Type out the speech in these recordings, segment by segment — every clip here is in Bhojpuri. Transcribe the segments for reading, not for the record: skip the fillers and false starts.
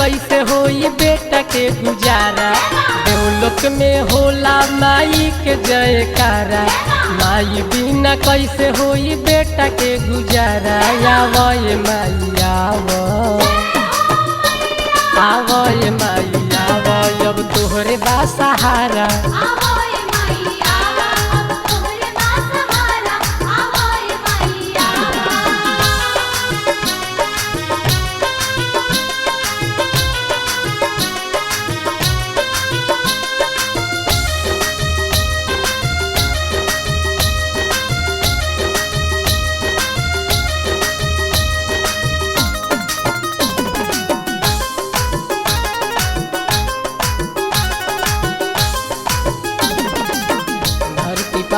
कैसे होई बेटा के गुजारा। देवलोक में होला माई के जयकारा। माई बिना कैसे होई बेटा के गुजारा। आवो ये माई आवो, आवो ये माई आवो, अब तोहरे बा सहारा।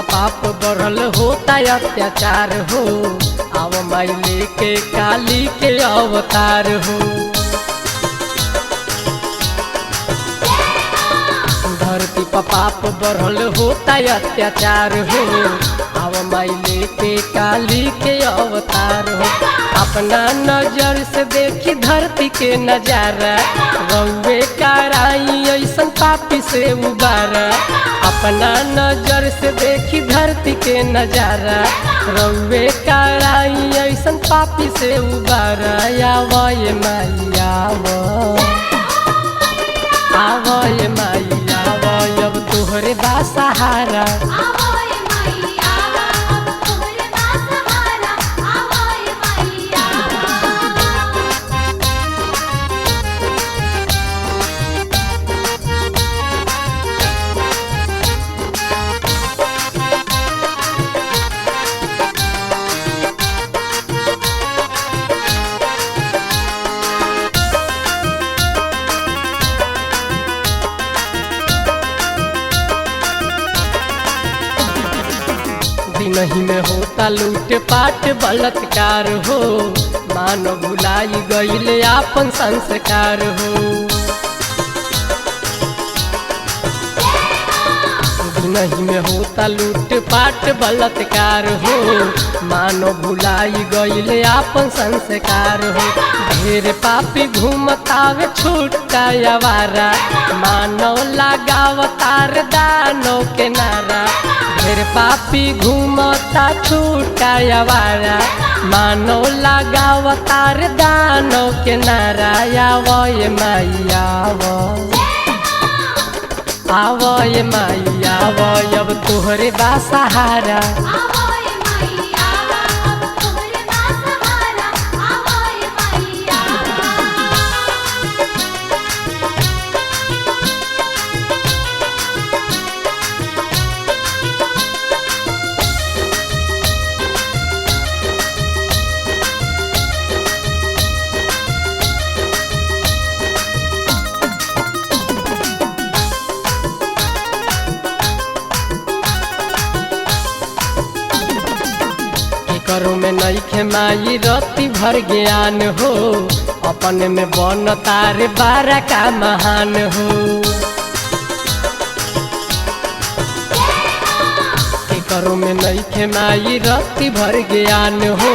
पाप बढ़ल होता अत्याचार हो। आव माई लेके काली के अवतार हो। धरती पर पाप बढ़ल होता अत्याचार हो। आव माई लेके काली के अवतार हो। अपना नजर से देखी धरती के नजारा। रउए कराई ऐसन पापी से उबारा। अपना नजर से देखी धरती के नजारा। रउए कराई ऐसन पापी से उबारा। आवो ये माई आवो, आवो ये माई आवो, अब तोहरे बा सहारा। नहीं में होता लूट पाट बलात्कार हो। मानो भुलाई गईले आपन संस्कार हो। नहीं में होता लूट पाट बलात्कार हो। मानो भुलाई गईले आपन संस्कार हो। ढेर पापी घूमतावे छूटा आवारा। मानो लगावतार दानो के नारा। ढेर पापी घूमता छूटा आवारा। मानो लगावतार दानो के नारा। आवो ये माई आवो, आवो ये माई आवो, अब तोहरे बा सहारा। करो में नइखे माई रति भर ज्ञान हो। अपन में बन तारे बारा का महान हो। करो में नइखे माई रति भर ज्ञान हो।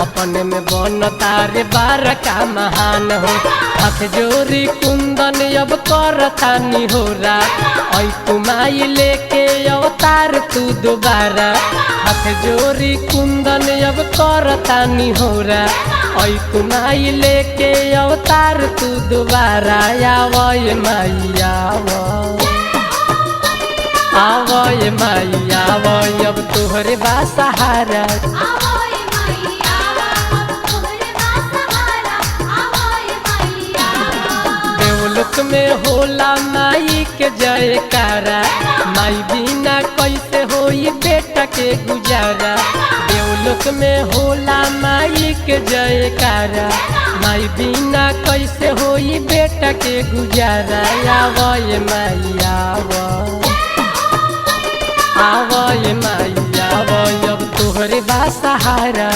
अपन में बन तारे बारा का महान हो। हाथ जोरी कुंदन अब करता निहोरा। ऐ तू माई लेके अवतार तू दोबारा। हाथ जोरी कुंदन अब करता निहोरा। ऐ तू माई लेके अवतार तू दोबारा। आवो ये माई आवो, आवो ये माई आवो, अब तोहरे बा सहारा। देवलोक में होला माई के जयकारा। माई बिना कैसे होई बेटा के गुजारा। देवलोक में होला माई के जयकारा। माई बिना कैसे होई बेटा के गुजारा। आवो ये माई आवो, आवो ये माई आवो, अब तोहरे बा सहारा।